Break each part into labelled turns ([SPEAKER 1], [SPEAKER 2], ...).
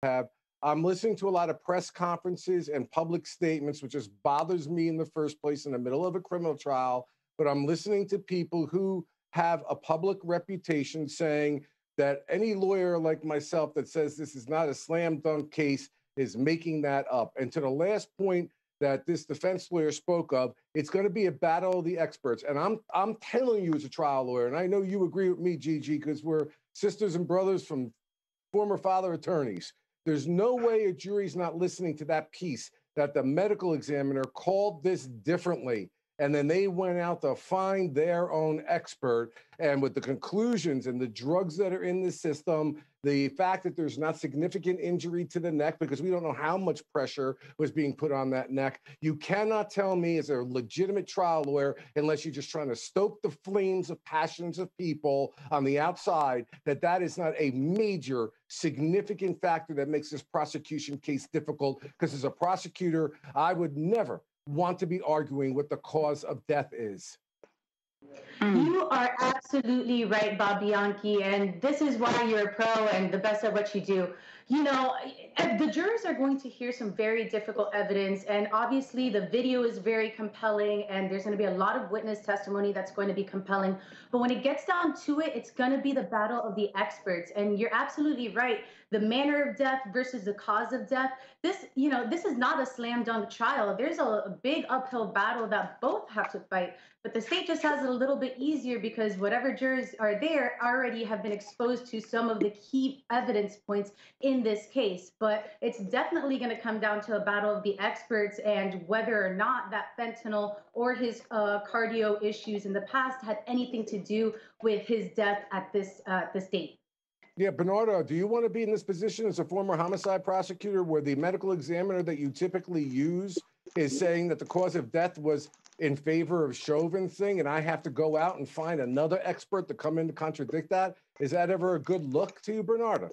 [SPEAKER 1] have. I'm listening to a lot of press conferences and public statements, which just bothers me in the first place in the middle of a criminal trial. But I'm listening to people who have a public reputation saying that any lawyer like myself that says this is not a slam dunk case is making that up. And to the last point that this defense lawyer spoke of, it's going to be a battle of the experts. And I'm telling you as a trial lawyer, and I know you agree with me, Gigi, because we're sisters and brothers from former father attorneys. There's no way a jury's not listening to that piece that the medical examiner called this differently. And then they went out to find their own expert. And with the conclusions and the drugs that are in the system, the fact that there's not significant injury to the neck, because we don't know how much pressure was being put on that neck. You cannot tell me as a legitimate trial lawyer, unless you're just trying to stoke the flames of passions of people on the outside, that that is not a major significant factor that makes this prosecution case difficult. Because as a prosecutor, I would never want to be arguing what the cause of death is.
[SPEAKER 2] You are absolutely right, Bob Bianchi, and this is why you're a pro and the best at what you do. You know, the jurors are going to hear some very difficult evidence, and obviously the video is very compelling, and there's going to be a lot of witness testimony that's going to be compelling. But when it gets down to it, it's going to be the battle of the experts. And you're absolutely right. The manner of death versus the cause of death. This is not a slam dunk trial. There's a big uphill battle that both have to fight. But the state just has it a little bit easier because whatever jurors are there already have been exposed to some of the key evidence points in this case. But it's definitely going to come down to a battle of the experts and whether or not that fentanyl or his cardio issues in the past had anything to do with his death at this date.
[SPEAKER 1] Yeah, Bernardo, do you want to be in this position as a former homicide prosecutor where the medical examiner that you typically use is saying that the cause of death was in favor of Chauvin's thing, and I have to go out and find another expert to come in to contradict that? Is that ever a good look to you, Bernardo?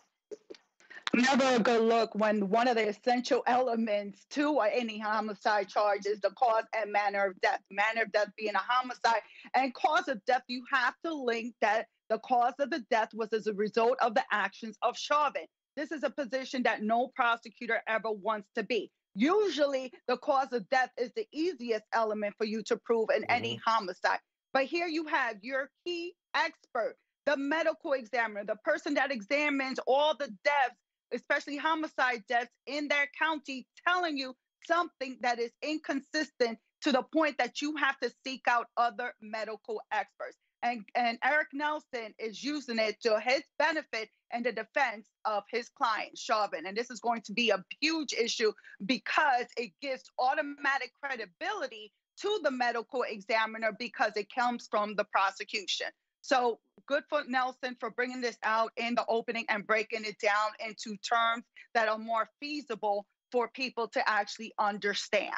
[SPEAKER 3] Never a good look when one of the essential elements to any homicide charge is the cause and manner of death. Manner of death being a homicide, and cause of death, you have to link that the cause of the death was as a result of the actions of Chauvin. This is a position that no prosecutor ever wants to be. Usually, the cause of death is the easiest element for you to prove in any homicide. But here you have your key expert, the medical examiner, the person that examines all the deaths, especially homicide deaths in their county, telling you something that is inconsistent to the point that you have to seek out other medical experts. And Eric Nelson is using it to his benefit and the defense of his client, Chauvin. And this is going to be a huge issue because it gives automatic credibility to the medical examiner because it comes from the prosecution. So good for Nelson for bringing this out in the opening and breaking it down into terms that are more feasible for people to actually understand.